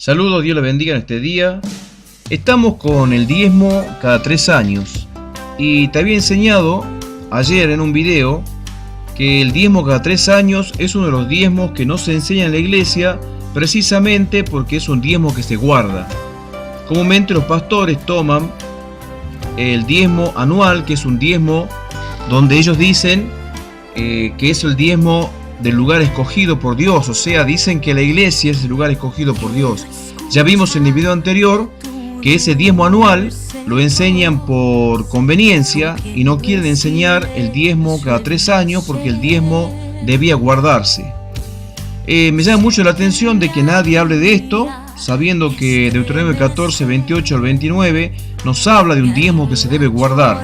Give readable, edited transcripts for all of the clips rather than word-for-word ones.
Saludos, Dios le bendiga en este día. Estamos con el diezmo cada 3 años. Y te había enseñado ayer en un video que el diezmo cada 3 años es uno de los diezmos que no se enseña en la iglesia, precisamente porque es un diezmo que se guarda. Comúnmente los pastores toman el diezmo anual, que es un diezmo donde ellos dicen que es el diezmo del lugar escogido por Dios, o sea, dicen que la iglesia es el lugar escogido por Dios. Ya vimos en el video anterior que ese diezmo anual lo enseñan por conveniencia y no quieren enseñar el diezmo cada 3 años porque el diezmo debía guardarse. Me llama mucho la atención de que nadie hable de esto, sabiendo que Deuteronomio 14, 28 al 29 nos habla de un diezmo que se debe guardar.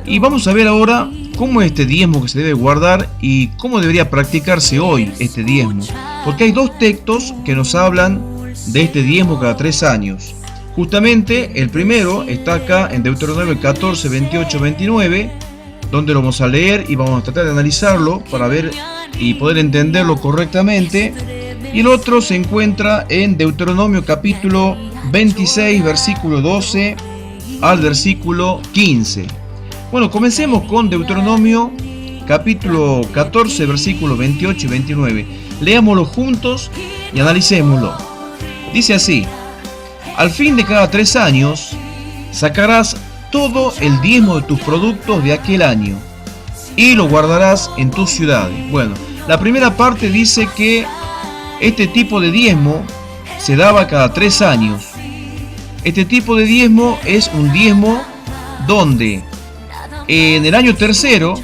Y vamos a ver ahora cómo es este diezmo que se debe guardar y cómo debería practicarse hoy este diezmo. Porque hay 2 textos que nos hablan de este diezmo cada 3 años. Justamente el primero está acá en Deuteronomio 14, 28, 29, donde lo vamos a leer y vamos a tratar de analizarlo para ver y poder entenderlo correctamente. Y el otro se encuentra en Deuteronomio capítulo 26, versículo 12 al versículo 15. Bueno, comencemos con Deuteronomio capítulo 14, versículos 28 y 29. Leámoslo juntos y analicémoslo. Dice así: al fin de cada 3 años sacarás todo el diezmo de tus productos de aquel año y lo guardarás en tus ciudades. Bueno, la primera parte dice que este tipo de diezmo se daba cada 3 años. Este tipo de diezmo es un diezmo donde en el año tercero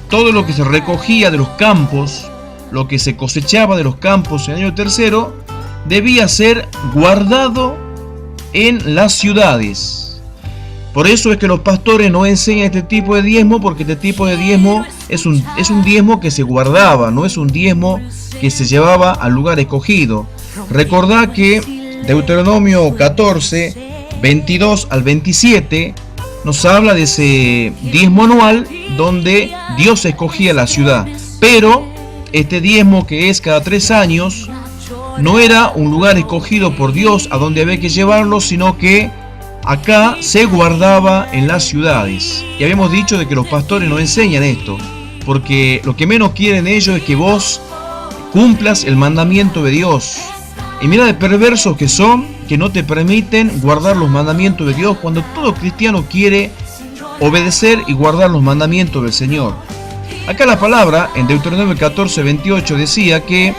todo lo que se recogía de los campos, lo que se cosechaba de los campos en el año tercero, debía ser guardado en las ciudades. Por eso es que los pastores no enseñan este tipo de diezmo, porque este tipo de diezmo es un diezmo que se guardaba, no es un diezmo que se llevaba al lugar escogido. Recordad que Deuteronomio 14, 22 al 27 nos habla de ese diezmo anual donde Dios escogía la ciudad. Pero este diezmo, que es cada 3 años, no era un lugar escogido por Dios a donde había que llevarlo, sino que acá se guardaba en las ciudades. Y habíamos dicho de que los pastores no enseñan esto, porque lo que menos quieren ellos es que vos cumplas el mandamiento de Dios. Y mira de perversos que son, que no te permiten guardar los mandamientos de Dios, cuando todo cristiano quiere obedecer y guardar los mandamientos del Señor. Acá la palabra en Deuteronomio 14, 28 decía que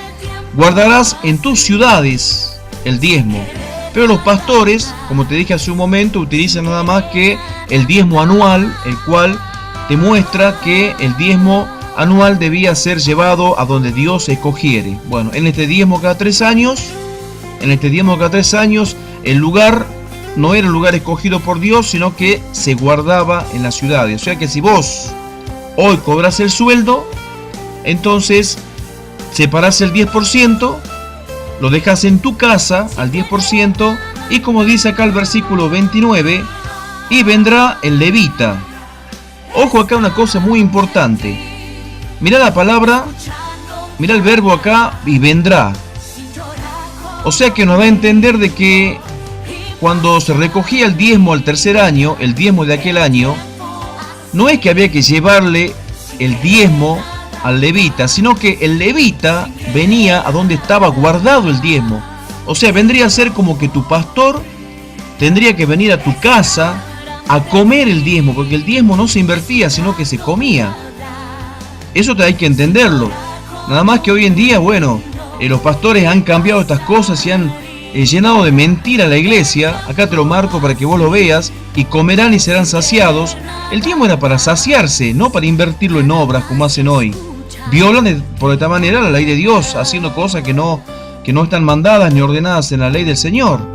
guardarás en tus ciudades el diezmo. Pero los pastores, como te dije hace un momento, utilizan nada más que el diezmo anual, el cual te muestra que el diezmo anual debía ser llevado a donde Dios escogiere. Bueno, en este diezmo cada 3 años, el lugar no era el lugar escogido por Dios, sino que se guardaba en las ciudades. O sea que si vos hoy cobras el sueldo, entonces separás el 10%, lo dejas en tu casa al 10%, y como dice acá el versículo 29, y vendrá el levita. Ojo acá una cosa muy importante. Mirá la palabra, mirá el verbo acá, y vendrá. O sea que nos da a entender de que cuando se recogía el diezmo al tercer año, el diezmo de aquel año, no es que había que llevarle el diezmo al levita, sino que el levita venía a donde estaba guardado el diezmo. O sea, vendría a ser como que tu pastor tendría que venir a tu casa a comer el diezmo, porque el diezmo no se invertía, sino que se comía. Eso hay que entenderlo. Nada más que hoy en día, bueno, los pastores han cambiado estas cosas y han llenado de mentira a la iglesia. Acá te lo marco para que vos lo veas. Y comerán y serán saciados. El diezmo era para saciarse, no para invertirlo en obras como hacen hoy. Violan por esta manera la ley de Dios, haciendo cosas que no están mandadas ni ordenadas en la ley del Señor.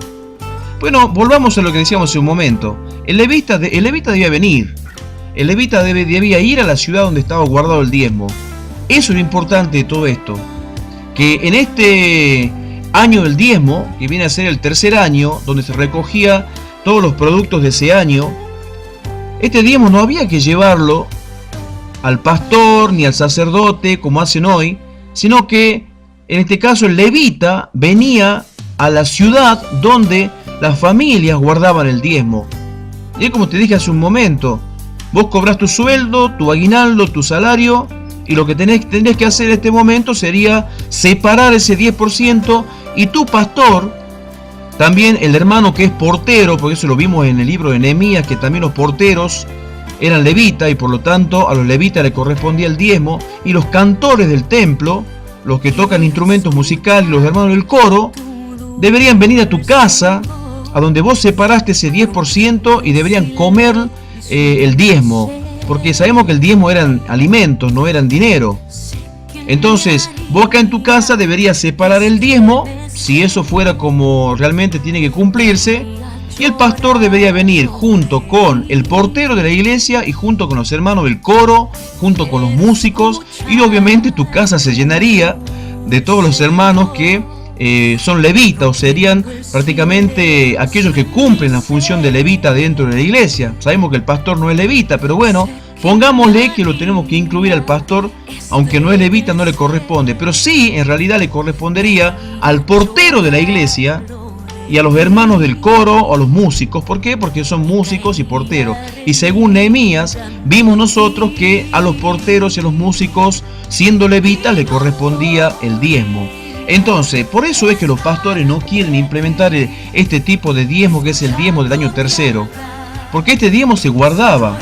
Bueno, volvamos a lo que decíamos hace un momento. El levita debía venir. El levita debía ir a la ciudad donde estaba guardado el diezmo. Eso es lo importante de todo esto. Que en este año del diezmo, que viene a ser el tercer año, donde se recogía todos los productos de ese año, este diezmo no había que llevarlo al pastor ni al sacerdote como hacen hoy, sino que en este caso el levita venía a la ciudad donde las familias guardaban el diezmo. Y es como te dije hace un momento, vos cobrás tu sueldo, tu aguinaldo, tu salario, y lo que tendrías que hacer en este momento sería separar ese 10%, y tu pastor, también el hermano que es portero, porque eso lo vimos en el libro de Nehemías, que también los porteros eran levitas y por lo tanto a los levitas le correspondía el diezmo, y los cantores del templo, los que tocan instrumentos musicales, los hermanos del coro, deberían venir a tu casa, a donde vos separaste ese 10%, y deberían comer el diezmo, porque sabemos que el diezmo eran alimentos, no eran dinero. Entonces, vos acá en tu casa deberías separar el diezmo, si eso fuera como realmente tiene que cumplirse, y el pastor debería venir junto con el portero de la iglesia y junto con los hermanos del coro, junto con los músicos, y obviamente tu casa se llenaría de todos los hermanos que son levitas, o serían prácticamente aquellos que cumplen la función de levita dentro de la iglesia. Sabemos que el pastor no es levita, pero bueno, pongámosle que lo tenemos que incluir al pastor, aunque no es levita, no le corresponde, pero sí en realidad le correspondería al portero de la iglesia y a los hermanos del coro o a los músicos. ¿Por qué? Porque son músicos y porteros. Y según Nehemías, vimos nosotros que a los porteros y a los músicos, siendo levitas, le correspondía el diezmo. Entonces, por eso es que los pastores no quieren implementar este tipo de diezmo, que es el diezmo del año tercero, porque este diezmo se guardaba.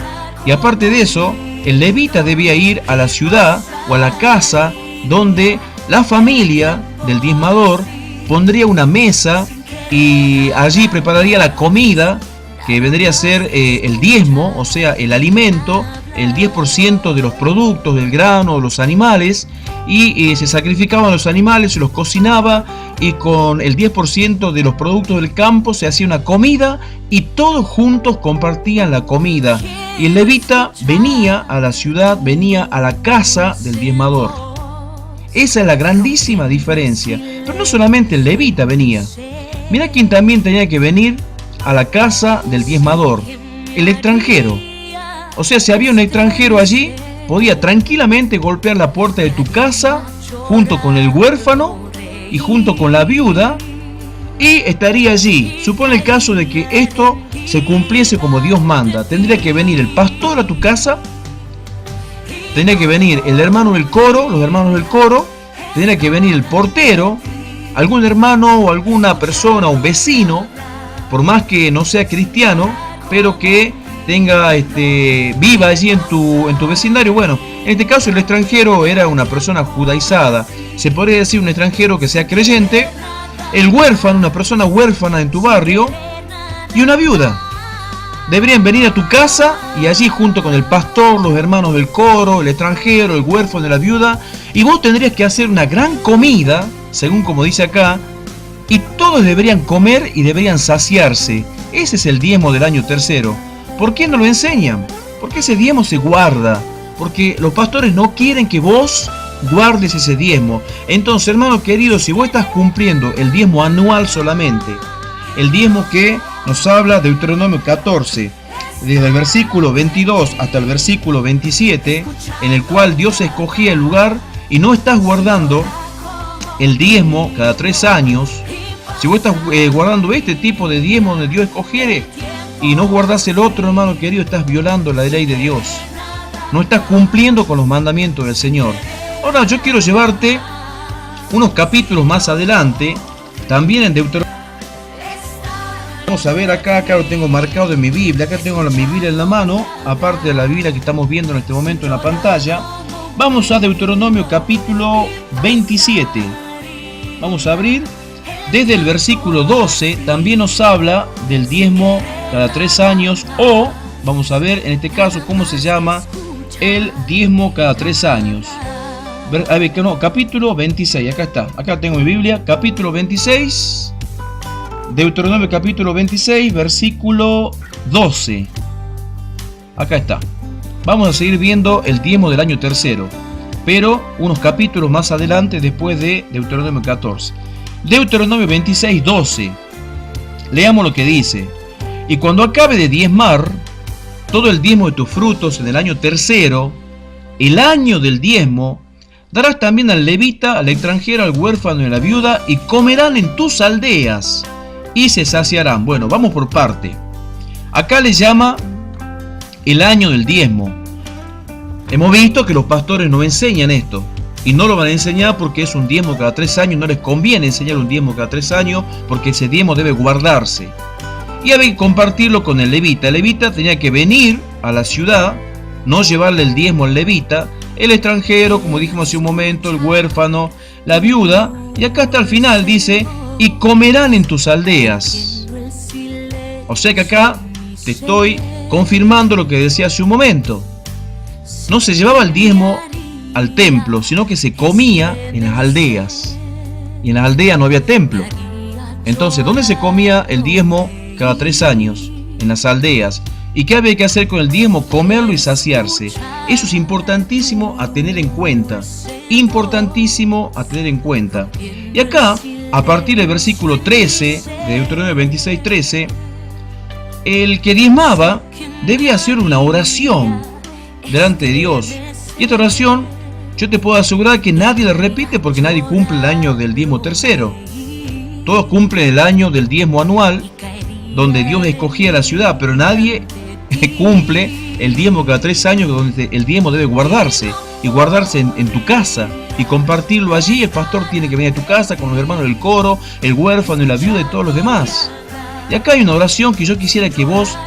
Y aparte de eso, el levita debía ir a la ciudad o a la casa donde la familia del diezmador pondría una mesa y allí prepararía la comida, que vendría a ser el diezmo, o sea, el alimento, el 10% de los productos, del grano, de los animales, y se sacrificaban los animales, se los cocinaba, y con el 10% de los productos del campo se hacía una comida, y todos juntos compartían la comida. Y el levita venía a la ciudad, venía a la casa del diezmador. Esa es la grandísima diferencia. Pero no solamente el levita venía. Mirá quién también tenía que venir a la casa del diezmador: el extranjero. O sea, si había un extranjero allí, podía tranquilamente golpear la puerta de tu casa junto con el huérfano y junto con la viuda, y estaría allí. Supone el caso de que esto se cumpliese como Dios manda. Tendría que venir el pastor a tu casa, tendría que venir el hermano del coro, los hermanos del coro, tendría que venir el portero, algún hermano o alguna persona, un vecino, por más que no sea cristiano, pero que viva allí en tu vecindario. Bueno, en este caso el extranjero era una persona judaizada, se podría decir un extranjero que sea creyente, el huérfano, una persona huérfana en tu barrio, y una viuda. Deberían venir a tu casa, y allí junto con el pastor, los hermanos del coro, el extranjero, el huérfano y la viuda, y vos tendrías que hacer una gran comida, según como dice acá, y todos deberían comer y deberían saciarse. Ese es el diezmo del año tercero. ¿Por qué no lo enseñan? Porque ese diezmo se guarda, porque los pastores no quieren que vos guardes ese diezmo. Entonces, hermano querido, si vos estás cumpliendo el diezmo anual solamente, el diezmo que nos habla Deuteronomio 14, desde el versículo 22 hasta el versículo 27, en el cual Dios escogía el lugar, y no estás guardando el diezmo cada 3 años, si vos estás guardando este tipo de diezmo donde Dios escogiere y no guardás el otro, hermano querido, estás violando la ley de Dios, no estás cumpliendo con los mandamientos del Señor. Ahora yo quiero llevarte unos capítulos más adelante, también en Deuteronomio. Vamos a ver acá lo tengo marcado en mi Biblia, acá tengo mi Biblia en la mano, aparte de la Biblia que estamos viendo en este momento en la pantalla. Vamos a Deuteronomio capítulo 27. Vamos a abrir. Desde el versículo 12 también nos habla del diezmo cada 3 años, o vamos a ver en este caso cómo se llama el diezmo cada 3 años. A ver, no, capítulo 26, acá está, acá tengo mi Biblia, capítulo 26, Deuteronomio capítulo 26, versículo 12. Acá está. Vamos a seguir viendo el diezmo del año tercero, pero unos capítulos más adelante, después de Deuteronomio 14. Deuteronomio 26, 12. Leamos lo que dice: y cuando acabe de diezmar todo el diezmo de tus frutos en el año tercero, el año del diezmo, Darás también al levita, al extranjero, al huérfano y a la viuda, y comerán en tus aldeas, y se saciarán. Bueno, vamos por parte. Acá le llama el año del diezmo. Hemos visto que los pastores no enseñan esto, y no lo van a enseñar porque es un diezmo cada 3 años, no les conviene enseñar un diezmo cada 3 años, porque ese diezmo debe guardarse. Y había que compartirlo con el levita. El levita tenía que venir a la ciudad, no llevarle el diezmo al levita, el extranjero, como dijimos hace un momento, el huérfano, la viuda, y acá hasta el final dice, y comerán en tus aldeas. O sea que acá te estoy confirmando lo que decía hace un momento. No se llevaba el diezmo al templo, sino que se comía en las aldeas. Y en las aldeas no había templo. Entonces, ¿dónde se comía el diezmo cada 3 años? En las aldeas. ¿Y qué había que hacer con el diezmo? Comerlo y saciarse. Eso es importantísimo a tener en cuenta. Importantísimo a tener en cuenta. Y acá, a partir del versículo 13, de Deuteronomio 26:13, el que diezmaba debía hacer una oración delante de Dios. Y esta oración, yo te puedo asegurar que nadie la repite porque nadie cumple el año del diezmo tercero. Todos cumplen el año del diezmo anual, donde Dios escogía la ciudad, pero nadie cumple el diezmo cada 3 años, donde el diezmo debe guardarse, y guardarse en tu casa, y compartirlo allí. El pastor tiene que venir a tu casa con los hermanos del coro, el huérfano y la viuda y todos los demás. Y acá hay una oración que yo quisiera que vos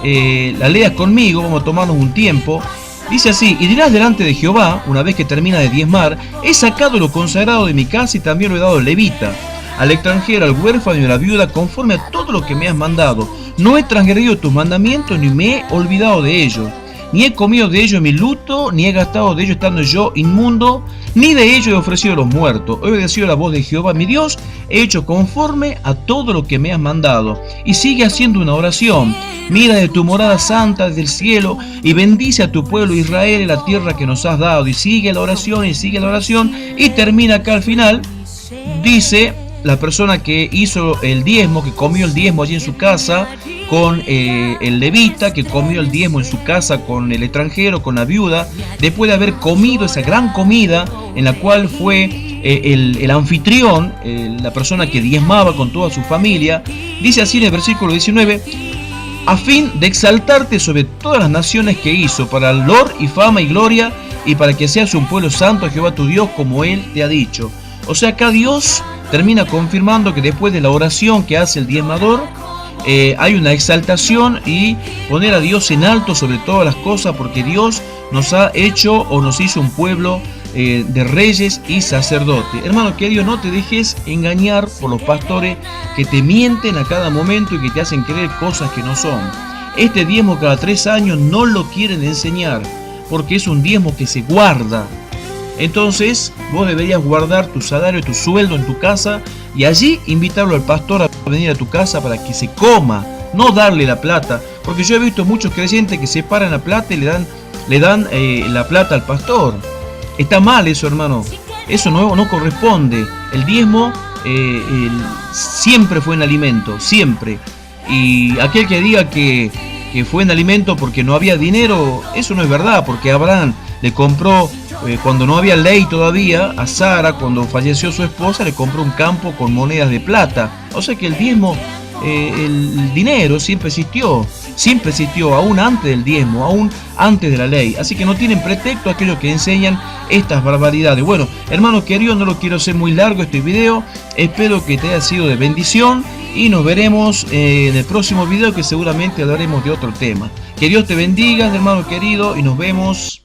la leas conmigo. Vamos a tomarnos un tiempo. Dice así: y dirás delante de Jehová, una vez que termina de diezmar, he sacado lo consagrado de mi casa y también lo he dado al levita, al extranjero, al huérfano y a la viuda, conforme a todo lo que me has mandado. No he transgredido tus mandamientos, ni me he olvidado de ellos. Ni he comido de ellos en mi luto, ni he gastado de ellos estando yo inmundo, ni de ellos he ofrecido a los muertos. He obedecido la voz de Jehová mi Dios, he hecho conforme a todo lo que me has mandado. Y sigue haciendo una oración. Mira de tu morada santa desde el cielo y bendice a tu pueblo Israel en la tierra que nos has dado. Y sigue la oración y sigue la oración. Y termina acá al final. Dice la persona que hizo el diezmo, que comió el diezmo allí en su casa con el levita, que comió el diezmo en su casa con el extranjero, con la viuda, después de haber comido esa gran comida en la cual fue el anfitrión, la persona que diezmaba con toda su familia. Dice así en el versículo 19: a fin de exaltarte sobre todas las naciones que hizo, para lor y fama y gloria, y para que seas un pueblo santo a Jehová tu Dios, como Él te ha dicho. O sea, acá Dios termina confirmando que después de la oración que hace el diezmador, hay una exaltación y poner a Dios en alto sobre todas las cosas, porque Dios nos ha hecho o nos hizo un pueblo de reyes y sacerdotes. Hermano querido, no te dejes engañar por los pastores que te mienten a cada momento y que te hacen creer cosas que no son. Este diezmo cada 3 años no lo quieren enseñar, porque es un diezmo que se guarda. Entonces vos deberías guardar tu salario, tu sueldo en tu casa, y allí invitarlo al pastor a venir a tu casa para que se coma, no darle la plata, porque yo he visto muchos creyentes que separan la plata y le dan la plata al pastor. Está mal eso, hermano, eso no corresponde. El diezmo siempre fue en alimento, siempre. Y aquel que diga que fue en alimento porque no había dinero, eso no es verdad, porque Abraham le compró, cuando no había ley todavía, a Sara, cuando falleció su esposa, le compró un campo con monedas de plata. O sea que el diezmo, el dinero siempre existió, aún antes del diezmo, aún antes de la ley. Así que no tienen pretexto aquellos que enseñan estas barbaridades. Bueno, hermanos queridos, no lo quiero hacer muy largo este video. Espero que te haya sido de bendición y nos veremos en el próximo video, que seguramente hablaremos de otro tema. Que Dios te bendiga, hermano querido, y nos vemos.